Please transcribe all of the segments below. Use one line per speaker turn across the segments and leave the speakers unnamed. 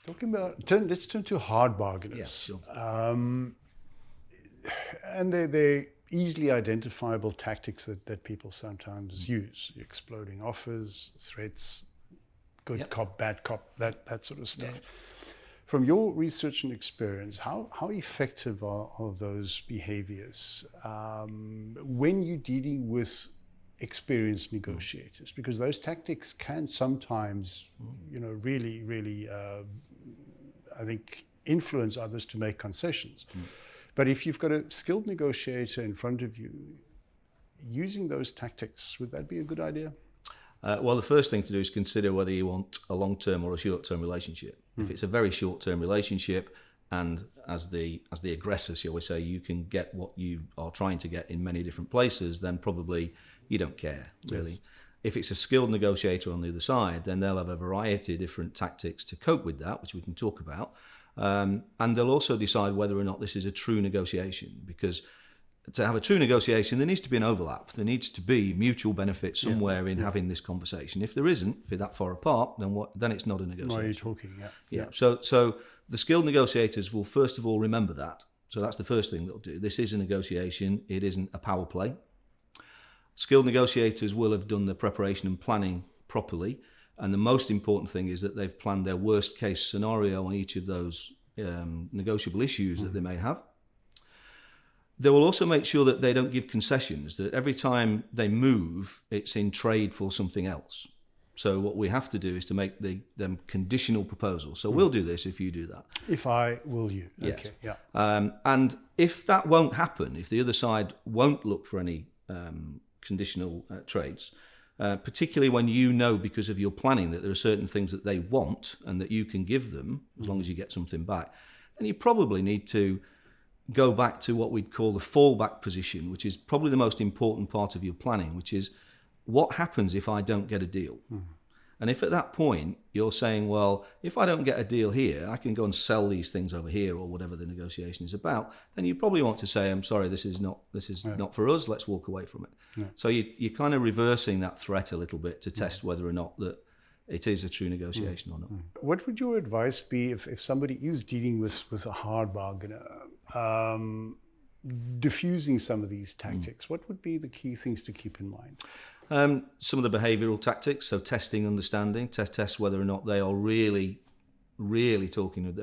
Talking about, let's turn to hard bargainers.
Yeah, sure.
And they're easily identifiable tactics that people sometimes use. Exploding offers, threats, good cop, bad cop, that sort of stuff.
Yeah.
From your research and experience, how effective are those behaviors when you're dealing with experienced negotiators? Because those tactics can sometimes, really, I think, influence others to make concessions. But if you've got a skilled negotiator in front of you, using those tactics, would that be a good idea?
Well, the first thing to do is consider whether you want a long-term or a short-term relationship. If it's a very short-term relationship, and as the aggressor, shall we say, you can get what you are trying to get in many different places, then probably you don't care, really. Yes. If it's a skilled negotiator on the other side, then they'll have a variety of different tactics to cope with that, which we can talk about. And they'll also decide whether or not this is a true negotiation, because to have a true negotiation, there needs to be an overlap. There needs to be mutual benefit somewhere in having this conversation. If there isn't, if you're that far apart, then it's not a negotiation.
Why are you talking?
Yeah. So the skilled negotiators will first of all remember that. So that's the first thing they'll do. This is a negotiation. It isn't a power play. Skilled negotiators will have done the preparation and planning properly. And the most important thing is that they've planned their worst case scenario on each of those negotiable issues that they may have. They will also make sure that they don't give concessions, that every time they move, it's in trade for something else. So what we have to do is to make them conditional proposals. So we'll do this if you do that.
If I, will you?
Yes.
Okay, yeah.
And if that won't happen, if the other side won't look for any conditional trades, particularly when you know because of your planning that there are certain things that they want and that you can give them as long as you get something back, then you probably need to go back to what we'd call the fallback position, which is probably the most important part of your planning, which is what happens if I don't get a deal? And if at that point you're saying, well, if I don't get a deal here, I can go and sell these things over here or whatever the negotiation is about, then you probably want to say, I'm sorry, this is not for us, let's walk away from it. Yeah. So you're kind of reversing that threat a little bit to test whether or not that it is a true negotiation or not.
What would your advice be if somebody is dealing with a hard bargainer, diffusing some of these tactics? What would be the key things to keep in mind?
Some of the behavioural tactics, so testing, understanding, test whether or not they are really talking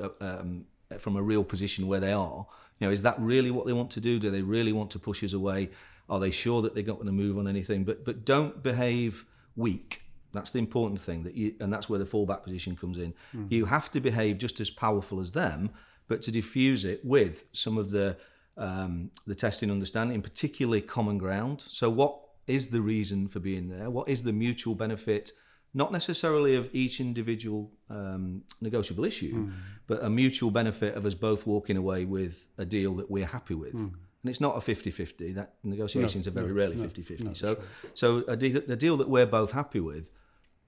from a real position where they are. Is that really what they want to do? Do they really want to push us away? Are they sure that they're not going to move on anything? But don't behave weak. That's the important thing, and that's where the fallback position comes in. You have to behave just as powerful as them, but to diffuse it with some of the testing, understanding, particularly common ground. So what is the reason for being there? What is the mutual benefit, not necessarily of each individual negotiable issue, but a mutual benefit of us both walking away with a deal that we're happy with. And it's not a 50-50. That negotiations are very rarely 50-50. So a deal that we're both happy with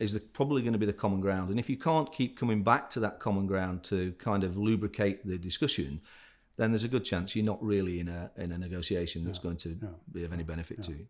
is probably going to be the common ground. And if you can't keep coming back to that common ground to kind of lubricate the discussion, then there's a good chance you're not really in a negotiation that's going to be of any benefit to you.